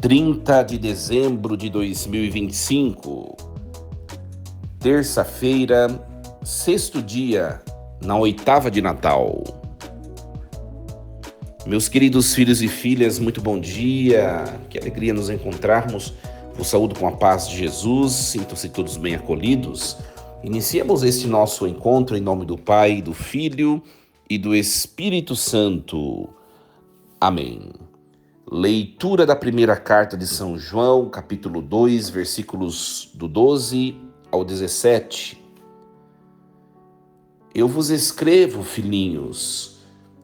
30 de dezembro de 2025, terça-feira, sexto dia, na oitava de Natal. Meus queridos filhos e filhas, muito bom dia, que alegria nos encontrarmos. Vos saúdo com a paz de Jesus, sintam-se todos bem acolhidos. Iniciemos este nosso encontro em nome do Pai, do Filho e do Espírito Santo. Amém. Leitura da primeira carta de São João, capítulo 2, versículos do 12 ao 17. Eu vos escrevo, filhinhos,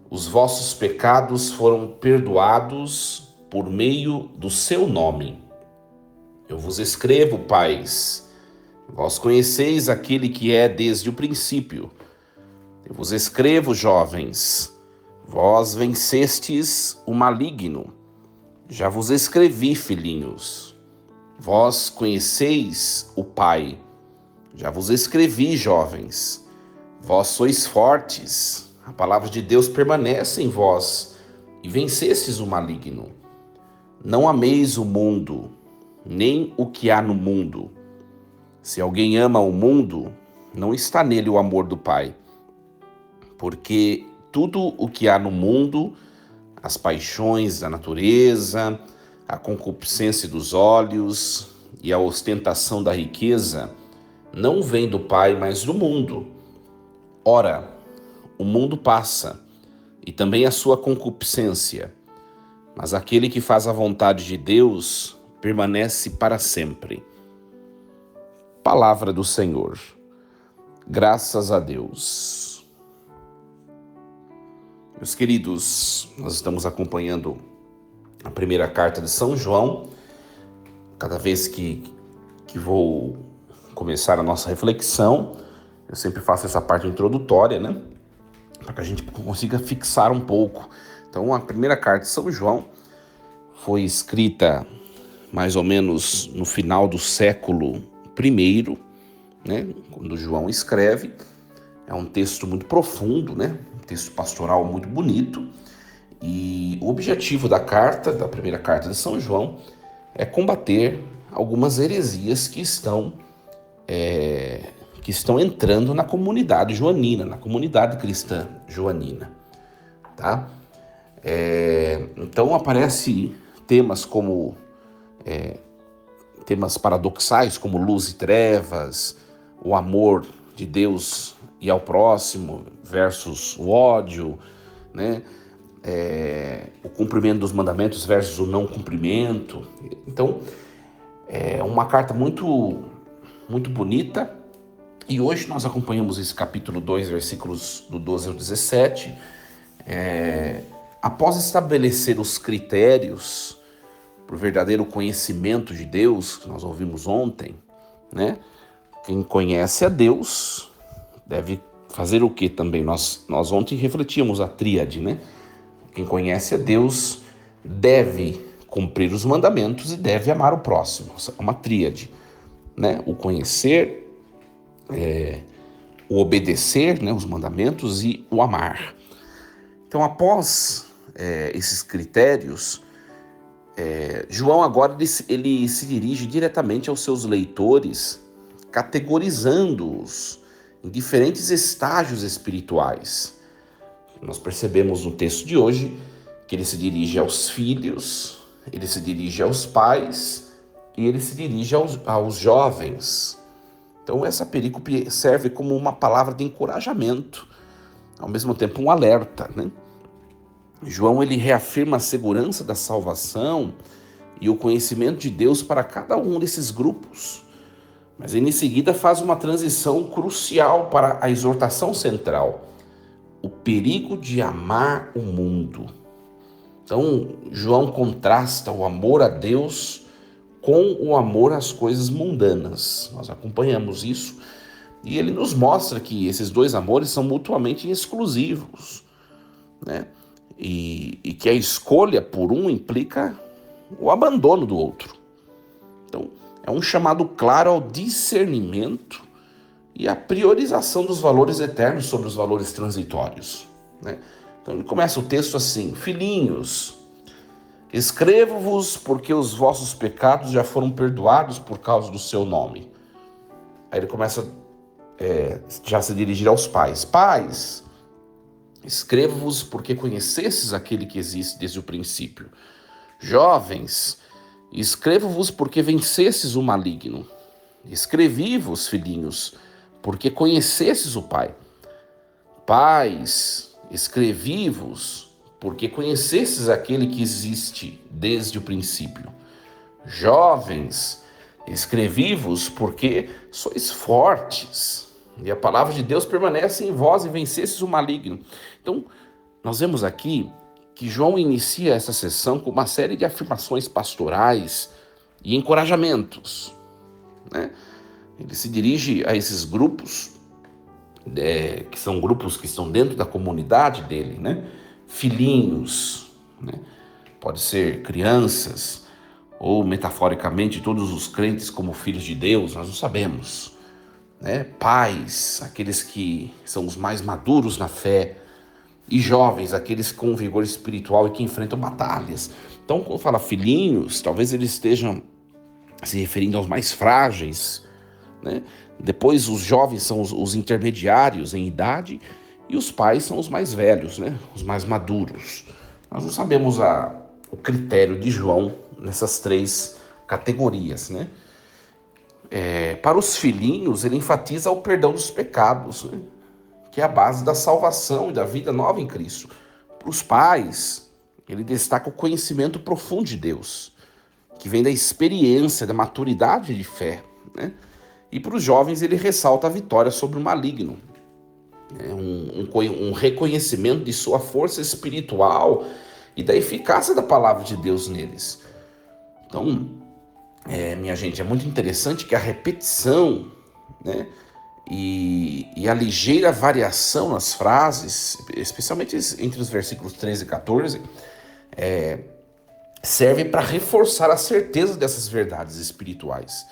os vossos pecados foram perdoados por meio do seu nome. Eu vos escrevo, pais, vós conheceis aquele que é desde o princípio. Eu vos escrevo, jovens, vós vencestes o maligno. Já vos escrevi, filhinhos, vós conheceis o Pai. Já vos escrevi, jovens, vós sois fortes. A palavra de Deus permanece em vós e vencestes o maligno. Não ameis o mundo, nem o que há no mundo. Se alguém ama o mundo, não está nele o amor do Pai. Porque tudo o que há no mundo, as paixões da natureza, a concupiscência dos olhos e a ostentação da riqueza, não vem do Pai, mas do mundo. Ora, o mundo passa, e também a sua concupiscência, mas aquele que faz a vontade de Deus permanece para sempre. Palavra do Senhor. Graças a Deus. Meus queridos, nós estamos acompanhando a primeira carta de São João. Cada vez que vou começar a nossa reflexão, eu sempre faço essa parte introdutória, né? Para que a gente consiga fixar um pouco. Então, a primeira carta de São João foi escrita mais ou menos no final do século I, né? Quando João escreve. É um texto muito profundo, né? Um texto pastoral muito bonito. E o objetivo da primeira carta de São João, é combater algumas heresias que estão entrando na comunidade joanina, na comunidade cristã joanina, tá? Então aparece temas como temas paradoxais como luz e trevas, o amor de Deus e ao próximo versus o ódio, né? O cumprimento dos mandamentos versus o não cumprimento. Então, é uma carta muito, muito bonita. E hoje nós acompanhamos esse capítulo 2, versículos do 12 ao 17. Após estabelecer os critérios para o verdadeiro conhecimento de Deus, que nós ouvimos ontem, né? Quem conhece a Deus deve fazer o que também? Nós ontem refletimos a tríade, né? Quem conhece a Deus deve cumprir os mandamentos e deve amar o próximo. É uma tríade, né? O conhecer, o obedecer, né, os mandamentos e o amar. Então, após esses critérios, João agora ele se dirige diretamente aos seus leitores, categorizando-os em diferentes estágios espirituais. Nós percebemos no texto de hoje que ele se dirige aos filhos, ele se dirige aos pais e ele se dirige aos jovens. Então essa perícope serve como uma palavra de encorajamento, ao mesmo tempo um alerta, né? João ele reafirma a segurança da salvação e o conhecimento de Deus para cada um desses grupos. Mas em seguida faz uma transição crucial para a exortação central, o perigo de amar o mundo. Então, João contrasta o amor a Deus com o amor às coisas mundanas. Nós acompanhamos isso e ele nos mostra que esses dois amores são mutuamente exclusivos, né? E que a escolha por um implica o abandono do outro. Então, é um chamado claro ao discernimento e à priorização dos valores eternos sobre os valores transitórios, né? Então ele começa o texto assim: filhinhos, Escrevo-vos porque os vossos pecados já foram perdoados por causa do seu nome. Aí ele começa já a se dirigir aos pais. Pais, escrevo-vos porque conhecesses aquele que existe desde o princípio. Jovens, escrevo-vos porque vencesses o maligno. Escrevi-vos, filhinhos, porque conhecesses o Pai. Pais, escrevi-vos porque conhecesses aquele que existe desde o princípio. Jovens, escrevi-vos porque sois fortes, e a palavra de Deus permanece em vós e vencesses o maligno. Então, nós vemos aqui que João inicia essa sessão com uma série de afirmações pastorais e encorajamentos, né? Ele se dirige a esses grupos, que são grupos que estão dentro da comunidade dele, né? Filhinhos, né? Pode ser crianças, ou metaforicamente todos os crentes como filhos de Deus, nós não sabemos, né? Pais, aqueles que são os mais maduros na fé, e jovens, aqueles com vigor espiritual e que enfrentam batalhas. Então, quando fala filhinhos, talvez eles estejam se referindo aos mais frágeis, né? Depois os jovens são os intermediários em idade e os pais são os mais velhos, né? Os mais maduros. Nós não sabemos o critério de João nessas três categorias, né? Para os filhinhos, ele enfatiza o perdão dos pecados, né? Que é a base da salvação e da vida nova em Cristo. Para os pais, ele destaca o conhecimento profundo de Deus, que vem da experiência, da maturidade de fé, né? E para os jovens ele ressalta a vitória sobre o maligno, um reconhecimento de sua força espiritual e da eficácia da palavra de Deus neles. Então, minha gente, é muito interessante que a repetição, né, e a ligeira variação nas frases, especialmente entre os versículos 13 e 14, serve para reforçar a certeza dessas verdades espirituais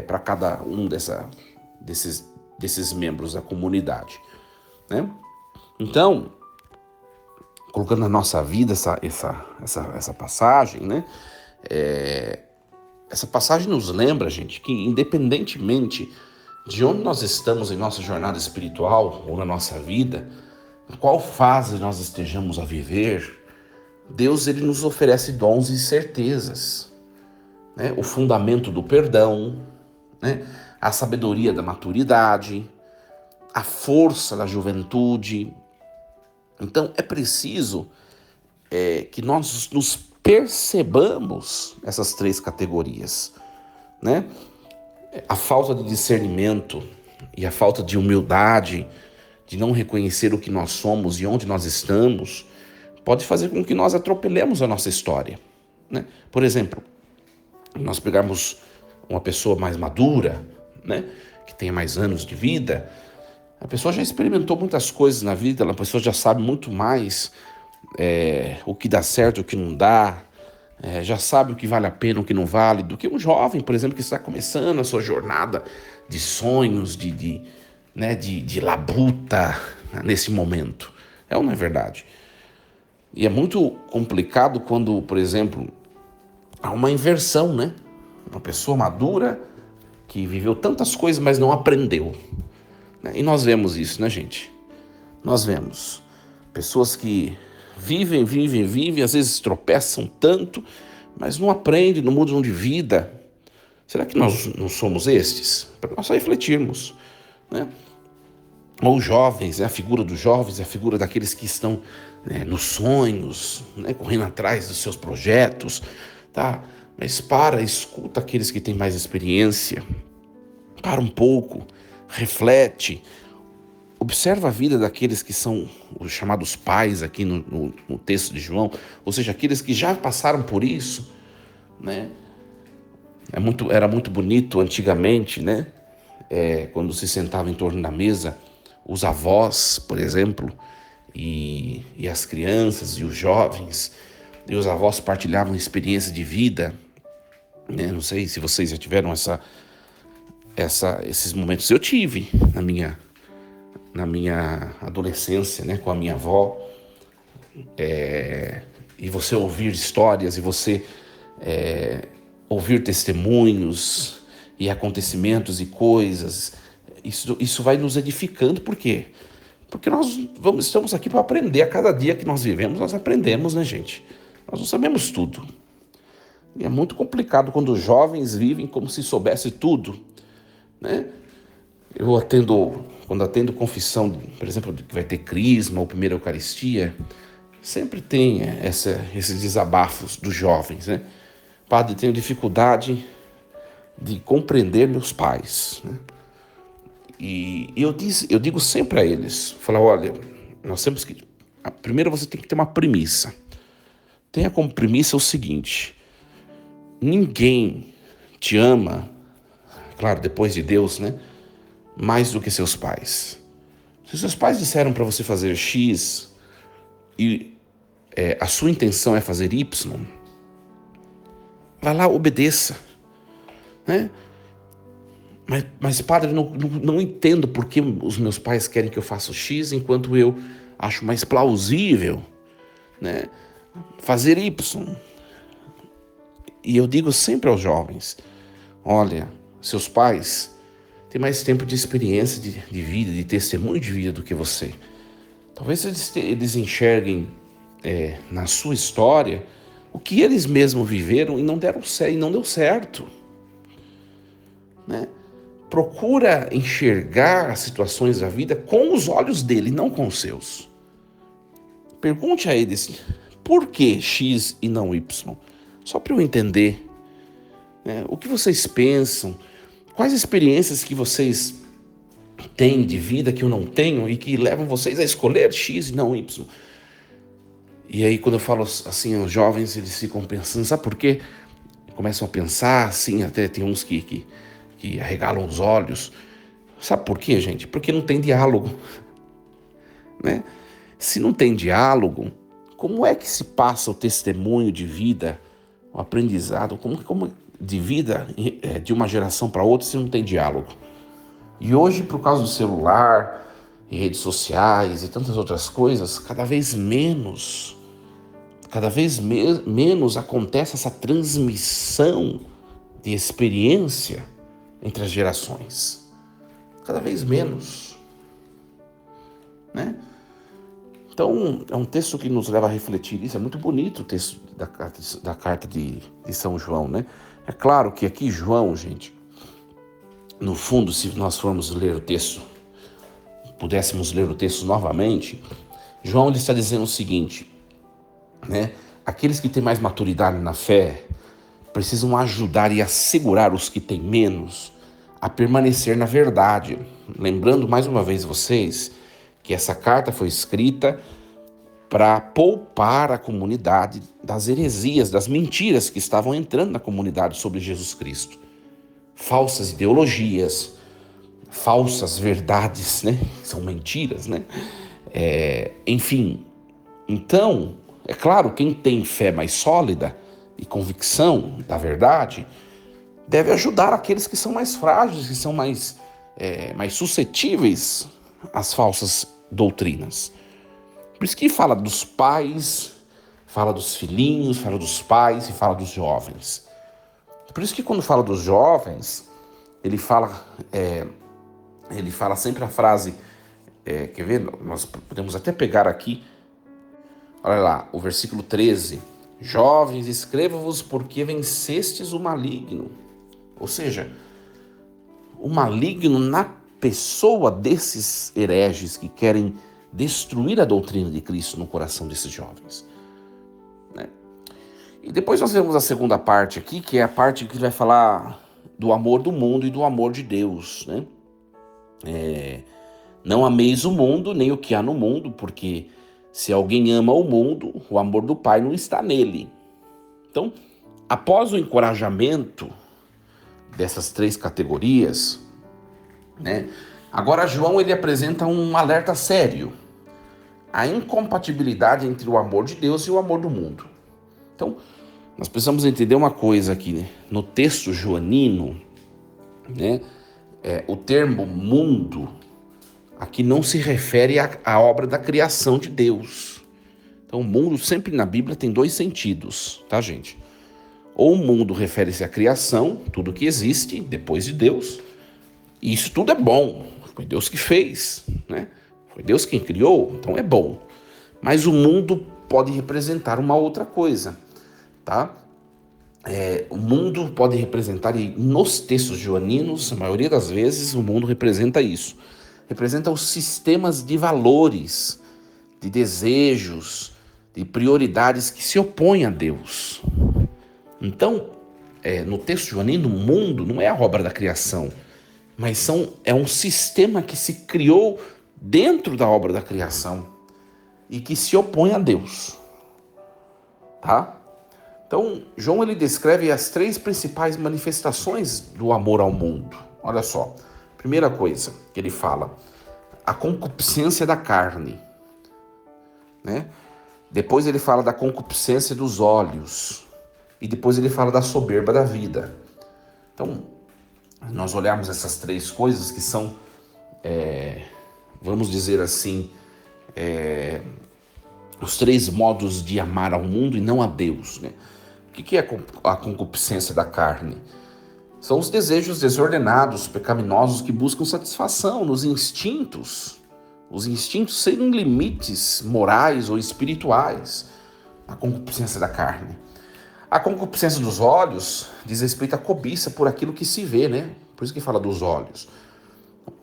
para cada um desses membros da comunidade, né? Então, colocando na nossa vida essa passagem, né? Essa passagem nos lembra, gente, que independentemente de onde nós estamos em nossa jornada espiritual ou na nossa vida, em qual fase nós estejamos a viver, Deus ele nos oferece dons e certezas, né? O fundamento do perdão, né? A sabedoria da maturidade, a força da juventude. Então é preciso que nós nos percebamos essas três categorias, né? A falta de discernimento e a falta de humildade, de não reconhecer o que nós somos e onde nós estamos, pode fazer com que nós atropelemos a nossa história, né? Por exemplo, nós pegarmos uma pessoa mais madura, né, que tenha mais anos de vida, a pessoa já experimentou muitas coisas na vida, a pessoa já sabe muito mais o que dá certo, o que não dá, já sabe o que vale a pena, o que não vale, do que um jovem, por exemplo, que está começando a sua jornada de sonhos, de labuta nesse momento. É ou não é verdade? E é muito complicado quando, por exemplo, há uma inversão, né? Uma pessoa madura que viveu tantas coisas, mas não aprendeu. E nós vemos isso, né, gente? Nós vemos pessoas que vivem, às vezes tropeçam tanto, mas não aprendem, não mudam de vida. Será que nós não somos estes? Para nós refletirmos, né? Ou jovens, a figura dos jovens, a figura daqueles que estão nos sonhos, correndo atrás dos seus projetos, tá? Mas escuta aqueles que têm mais experiência, para um pouco, reflete, observa a vida daqueles que são os chamados pais aqui no texto de João, ou seja, aqueles que já passaram por isso, né? Era muito bonito antigamente, né? Quando se sentava em torno da mesa, os avós, por exemplo, e as crianças e os jovens, e os avós partilhavam experiência de vida, né? Não sei se vocês já tiveram esses momentos. Eu tive na minha adolescência, né, com a minha avó. e você ouvir histórias, e você ouvir testemunhos e acontecimentos e coisas, isso vai nos edificando. Por quê? Porque estamos aqui para aprender. A cada dia que nós vivemos, nós aprendemos, né, gente? Nós não sabemos tudo. E é muito complicado quando os jovens vivem como se soubesse tudo, né? Quando atendo confissão, por exemplo, que vai ter crisma ou primeira eucaristia, sempre tem esses desabafos dos jovens, né? Padre, tenho dificuldade de compreender meus pais, né? E eu digo sempre a eles, olha, nós temos que... Primeiro você tem que ter uma premissa. Tenha como premissa o seguinte: ninguém te ama, claro, depois de Deus, né, mais do que seus pais. Se seus pais disseram para você fazer X e a sua intenção é fazer Y, vai lá, obedeça, né? Mas padre, não entendo por que os meus pais querem que eu faça X, enquanto eu acho mais plausível, né, fazer Y. E eu digo sempre aos jovens: olha, seus pais têm mais tempo de experiência de vida, de testemunho de vida do que você. Talvez eles enxerguem na sua história o que eles mesmos viveram e não deu certo, né? Procura enxergar as situações da vida com os olhos dele, não com os seus. Pergunte a eles: por que X e não Y? Só para eu entender, né? O que vocês pensam? Quais experiências que vocês têm de vida que eu não tenho e que levam vocês a escolher X e não Y? E aí, quando eu falo assim aos jovens, eles ficam pensando, sabe por quê? Começam a pensar assim, até tem uns que arregalam os olhos. Sabe por quê, gente? Porque não tem diálogo, né? Se não tem diálogo, como é que se passa o testemunho de vida, o aprendizado, como de vida de uma geração para outra se não tem diálogo? E hoje, por causa do celular, e redes sociais e tantas outras coisas, cada vez menos acontece essa transmissão de experiência entre as gerações. Cada vez menos, né? Então, é um texto que nos leva a refletir isso. É muito bonito o texto da carta de São João, né? É claro que aqui João, gente, no fundo, se nós formos ler o texto, pudéssemos ler o texto novamente, João ele está dizendo o seguinte, né? Aqueles que têm mais maturidade na fé precisam ajudar e assegurar os que têm menos a permanecer na verdade. Lembrando mais uma vez vocês que essa carta foi escrita para poupar a comunidade das heresias, das mentiras que estavam entrando na comunidade sobre Jesus Cristo. Falsas ideologias, falsas verdades, né? São mentiras, né? Enfim, então, é claro, quem tem fé mais sólida e convicção da verdade deve ajudar aqueles que são mais frágeis, que são mais suscetíveis às falsas doutrinas. Por isso que fala dos pais, fala dos filhinhos, fala dos pais e fala dos jovens. Por isso que quando fala dos jovens, ele fala sempre a frase, quer ver? Nós podemos até pegar aqui, olha lá, o versículo 13. Jovens, escrevo-vos porque vencestes o maligno. Ou seja, o maligno na pessoa desses hereges que querem destruir a doutrina de Cristo no coração desses jovens, né? E depois nós vemos a segunda parte aqui, que é a parte que vai falar do amor do mundo e do amor de Deus, né? Não ameis o mundo, nem o que há no mundo, porque se alguém ama o mundo, o amor do Pai não está nele. Então, após o encorajamento dessas três categorias, né, agora João ele apresenta um alerta sério: a incompatibilidade entre o amor de Deus e o amor do mundo. Então, nós precisamos entender uma coisa aqui, né? No texto joanino, né, o termo mundo aqui não se refere à obra da criação de Deus, Então, o mundo sempre na Bíblia tem dois sentidos, tá, gente? Ou o mundo refere-se à criação, tudo que existe depois de Deus, e isso tudo é bom, foi Deus que fez, né? Foi Deus quem criou, então é bom. Mas o mundo pode representar uma outra coisa, tá? O mundo pode representar, e nos textos joaninos, a maioria das vezes, o mundo representa isso. Representa os sistemas de valores, de desejos, de prioridades que se opõem a Deus. Então, no texto joanino, o mundo não é a obra da criação, mas é um sistema que se criou dentro da obra da criação e que se opõe a Deus, tá? Então, João ele descreve as três principais manifestações do amor ao mundo. Olha só, primeira coisa que ele fala, a concupiscência da carne, né? Depois ele fala da concupiscência dos olhos e depois ele fala da soberba da vida. Então, nós olharmos essas três coisas que são, vamos dizer assim, os três modos de amar ao mundo e não a Deus, né? O que é a concupiscência da carne? São os desejos desordenados, pecaminosos que buscam satisfação nos instintos. Os instintos sem limites morais ou espirituais. A concupiscência da carne. A concupiscência dos olhos diz respeito à cobiça por aquilo que se vê, né? Por isso que fala dos olhos.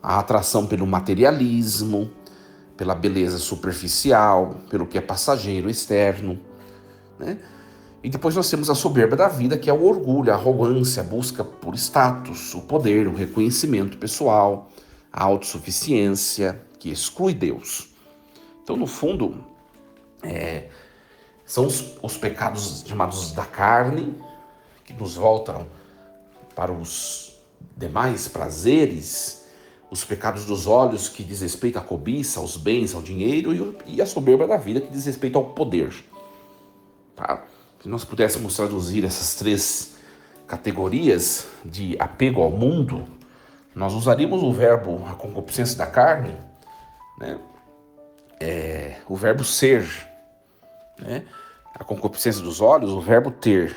A atração pelo materialismo, pela beleza superficial, pelo que é passageiro, externo, né? E depois nós temos a soberba da vida, que é o orgulho, a arrogância, a busca por status, o poder, o reconhecimento pessoal, a autossuficiência, que exclui Deus. Então, no fundo, são os pecados chamados da carne, que nos voltam para os demais prazeres, os pecados dos olhos, que diz respeito à cobiça, aos bens, ao dinheiro, e a soberba da vida, que diz respeito ao poder. Tá? Se nós pudéssemos traduzir essas três categorias de apego ao mundo, nós usaríamos o verbo, a concupiscência da carne, né? O verbo ser, né? A concupiscência dos olhos, o verbo ter,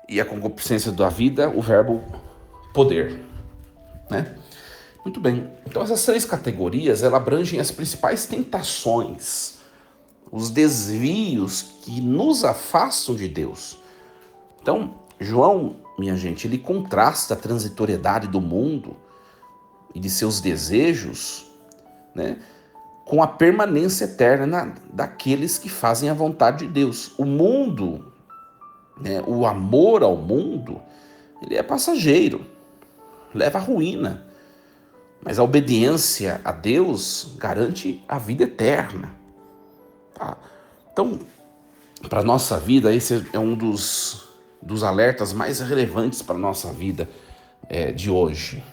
e a concupiscência da vida, o verbo poder, né? Muito bem, então essas três categorias, elas abrangem as principais tentações, os desvios que nos afastam de Deus. Então, João, minha gente, ele contrasta a transitoriedade do mundo e de seus desejos, né, com a permanência eterna daqueles que fazem a vontade de Deus. O mundo, né, o amor ao mundo, ele é passageiro, leva à ruína. Mas a obediência a Deus garante a vida eterna. Tá? Então, para a nossa vida, esse é um dos alertas mais relevantes para a nossa vida de hoje,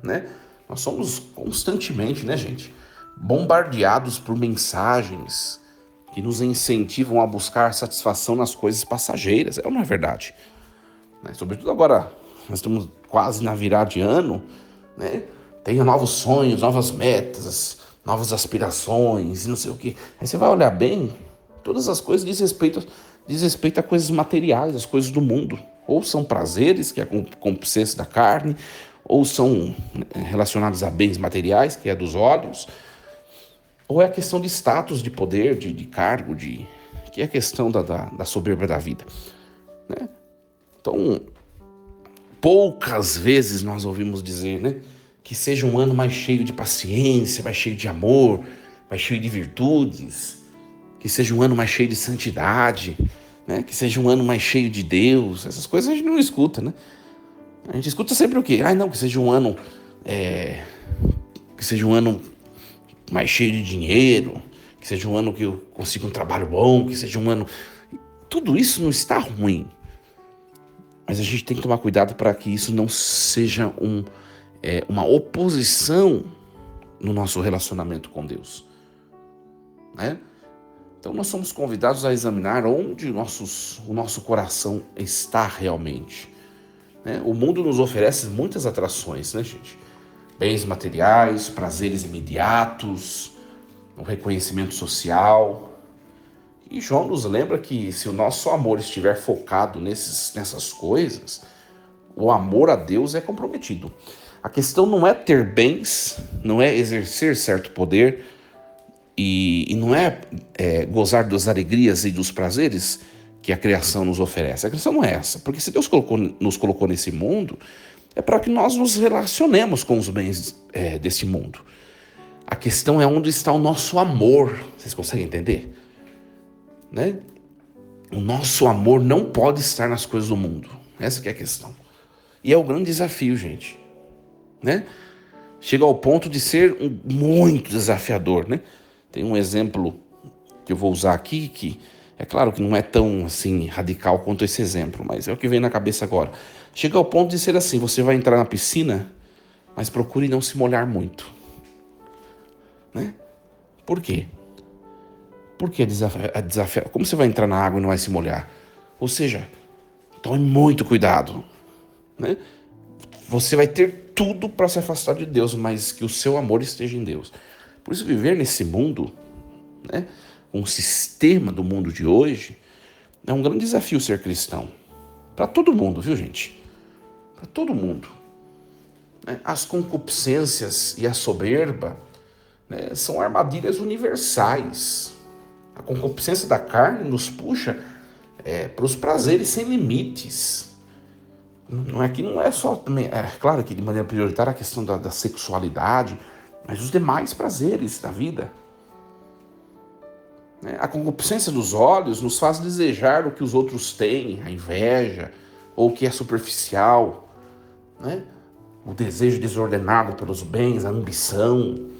né? Nós somos constantemente, né, gente, bombardeados por mensagens que nos incentivam a buscar satisfação nas coisas passageiras. Não é verdade? Né? Sobretudo agora, nós estamos quase na virada de ano, né? Tenha novos sonhos, novas metas, novas aspirações, não sei o quê. Aí você vai olhar bem, todas as coisas diz respeito a coisas materiais, as coisas do mundo. Ou são prazeres, que é a concupiscência da carne, ou são relacionados a bens materiais, que é dos olhos, ou é a questão de status, de poder, de cargo, que é a questão da soberba da vida, né? Então, poucas vezes nós ouvimos dizer, né, que seja um ano mais cheio de paciência, mais cheio de amor, mais cheio de virtudes, que seja um ano mais cheio de santidade, né? Que seja um ano mais cheio de Deus. Essas coisas a gente não escuta, né? A gente escuta sempre o quê? Não, que seja um ano mais cheio de dinheiro, que seja um ano que eu consiga um trabalho bom, que seja um ano... Tudo isso não está ruim, mas a gente tem que tomar cuidado para que isso não seja uma oposição no nosso relacionamento com Deus, né? Então nós somos convidados a examinar onde o nosso coração está realmente, né? O mundo nos oferece muitas atrações, né, gente? Bens materiais, prazeres imediatos, o reconhecimento social, E João nos lembra que se o nosso amor estiver focado nessas coisas, o amor a Deus é comprometido. A questão não é ter bens, não é exercer certo poder e não é gozar das alegrias e dos prazeres que a criação nos oferece. A questão não é essa, porque se Deus nos colocou nesse mundo, é para que nós nos relacionemos com os bens desse mundo. A questão é onde está o nosso amor. Vocês conseguem entender? Né? O nosso amor não pode estar nas coisas do mundo. Essa que é a questão. E é o grande desafio, gente. Né? Chega ao ponto de ser muito desafiador. Né? Tem um exemplo que eu vou usar aqui, que é claro que não é tão assim radical quanto esse exemplo, mas é o que vem na cabeça agora. Chega ao ponto de ser assim, você vai entrar na piscina, mas procure não se molhar muito. Né? Por quê? Porque é desafiador. Como você vai entrar na água e não vai se molhar? Ou seja, tome muito cuidado. Né? Você vai ter tudo para se afastar de Deus, mas que o seu amor esteja em Deus. Por isso, viver nesse mundo, né, um sistema do mundo de hoje, é um grande desafio ser cristão. Para todo mundo, viu, gente? Para todo mundo. As concupiscências e a soberba, né, são armadilhas universais. A concupiscência da carne nos puxa para os prazeres sem limites. Não é só também, claro que de maneira prioritária a questão da sexualidade, mas os demais prazeres da vida. A concupiscência dos olhos nos faz desejar o que os outros têm, a inveja, ou o que é superficial, né? O desejo desordenado pelos bens, a ambição.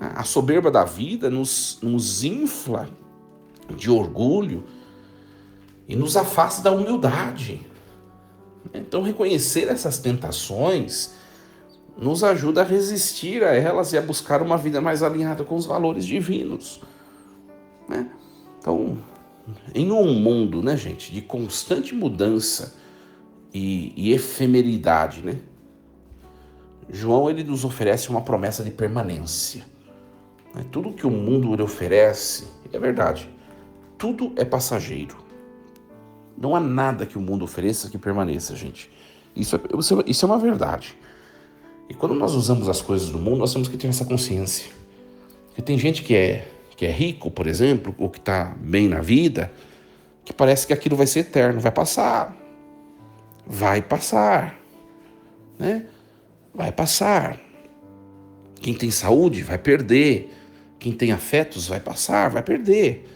A soberba da vida nos infla de orgulho e nos afasta da humildade. Então, reconhecer essas tentações nos ajuda a resistir a elas e a buscar uma vida mais alinhada com os valores divinos. Então, em um mundo, né, gente, de constante mudança e efemeridade, né, João ele nos oferece uma promessa de permanência. Tudo que o mundo lhe oferece, é verdade, tudo é passageiro. Não há nada que o mundo ofereça que permaneça, gente. Isso é uma verdade. E quando nós usamos as coisas do mundo, nós temos que ter essa consciência. Porque tem gente que é rico, por exemplo, ou que está bem na vida, que parece que aquilo vai ser eterno, vai passar. Vai passar. Né? Vai passar. Quem tem saúde vai perder. Quem tem afetos vai passar, vai perder.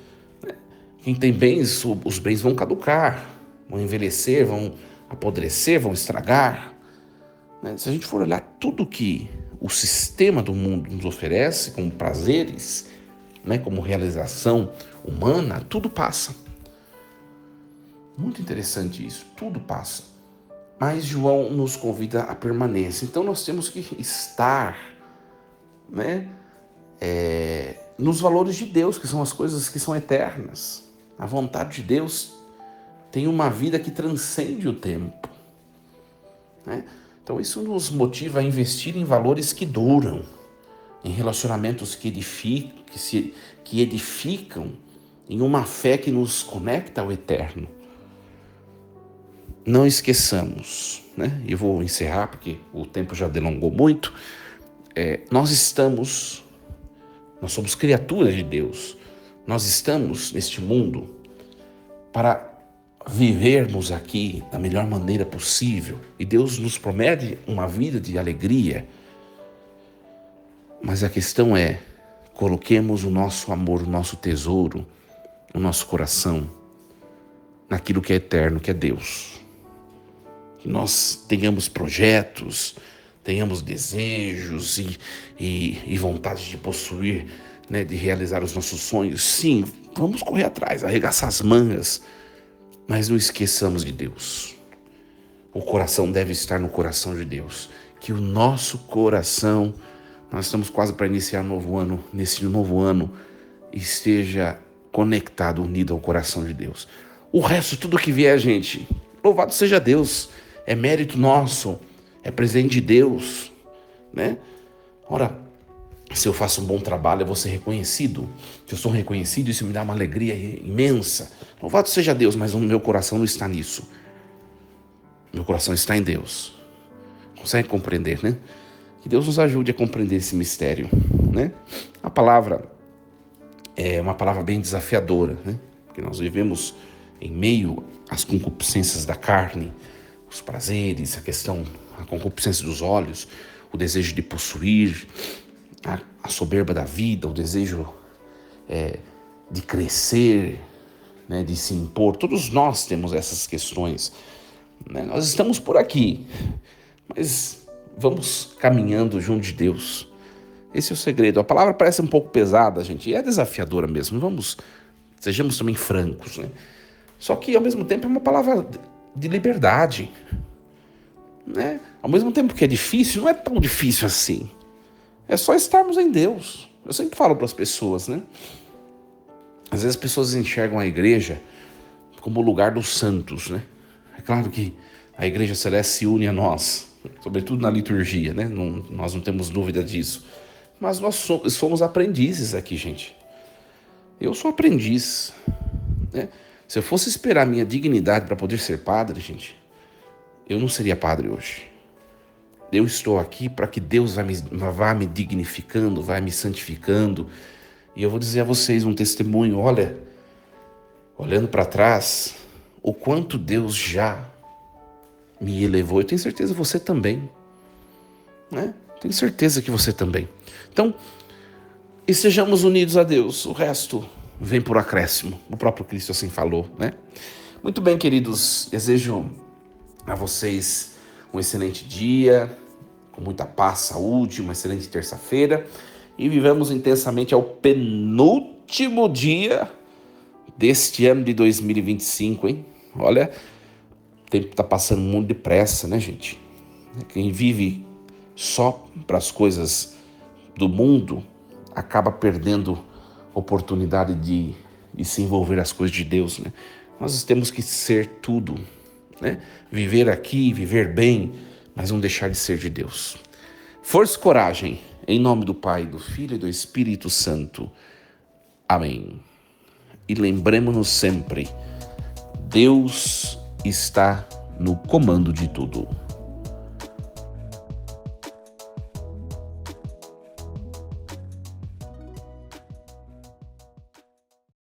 Quem tem bens, os bens vão caducar, vão envelhecer, vão apodrecer, vão estragar. Se a gente for olhar tudo que o sistema do mundo nos oferece, como prazeres, como realização humana, tudo passa. Muito interessante isso, tudo passa. Mas João nos convida à permanência. Então nós temos que estar, nos valores de Deus, que são as coisas que são eternas. A vontade de Deus tem uma vida que transcende o tempo. Então isso nos motiva a investir em valores que duram, em relacionamentos que edificam, em uma fé que nos conecta ao eterno. Não esqueçamos, eu vou encerrar porque o tempo já delongou muito, nós somos criaturas de Deus, nós estamos neste mundo para vivermos aqui da melhor maneira possível. E Deus nos promete uma vida de alegria. Mas a questão é, coloquemos o nosso amor, o nosso tesouro, o nosso coração naquilo que é eterno, que é Deus. Que nós tenhamos projetos, tenhamos desejos e vontade de possuir, de realizar os nossos sonhos. Sim, vamos correr atrás, arregaçar as mangas, mas não esqueçamos de Deus. O coração deve estar no coração de Deus. Que o nosso coração, nós estamos quase para iniciar nesse novo ano, esteja conectado, unido ao coração de Deus. O resto, tudo que vier, gente, louvado seja Deus. É mérito nosso, é presente de Deus, Ora, Se eu faço um bom trabalho, eu vou ser reconhecido. Se eu sou reconhecido, isso me dá uma alegria imensa. Louvado seja Deus, mas o meu coração não está nisso. Meu coração está em Deus. Consegue compreender, né? Que Deus nos ajude a compreender esse mistério, né? A palavra é uma palavra bem desafiadora, né? Porque nós vivemos em meio às concupiscências da carne, os prazeres, a concupiscência dos olhos, o desejo de possuir, a soberba da vida, o desejo de crescer, né, de se impor. Todos nós temos essas questões, né? Nós estamos por aqui, mas vamos caminhando junto de Deus. Esse é o segredo. A palavra parece um pouco pesada, gente, e é desafiadora mesmo. Sejamos também francos, né? Só que, ao mesmo tempo, é uma palavra de liberdade, né? Ao mesmo tempo que é difícil, não é tão difícil assim. É só estarmos em Deus. Eu sempre falo para as pessoas, né? Às vezes as pessoas enxergam a igreja como o lugar dos santos, né? É claro que a igreja celeste se une a nós, sobretudo na liturgia, né? Nós não temos dúvida disso. Mas nós somos aprendizes aqui, gente. Eu sou aprendiz, né? Se eu fosse esperar a minha dignidade para poder ser padre, gente, eu não seria padre hoje. Eu estou aqui para que Deus vá me dignificando, vai me santificando. E eu vou dizer a vocês um testemunho, olha, olhando para trás, o quanto Deus já me elevou. Eu tenho certeza que você também, né? Tenho certeza que você também. Então, estejamos unidos a Deus. O resto vem por acréscimo. O próprio Cristo assim falou, né? Muito bem, queridos. Desejo a vocês um excelente dia, com muita paz, saúde, uma excelente terça-feira. E vivamos intensamente ao penúltimo dia deste ano de 2025, hein? Olha, o tempo está passando muito depressa, né, gente? Quem vive só para as coisas do mundo acaba perdendo oportunidade de se envolver as coisas de Deus, né? Nós temos que ser tudo, né? Viver aqui, viver bem, mas não deixar de ser de Deus. Força e coragem, em nome do Pai, do Filho e do Espírito Santo. Amém. E lembremos-nos sempre, Deus está no comando de tudo.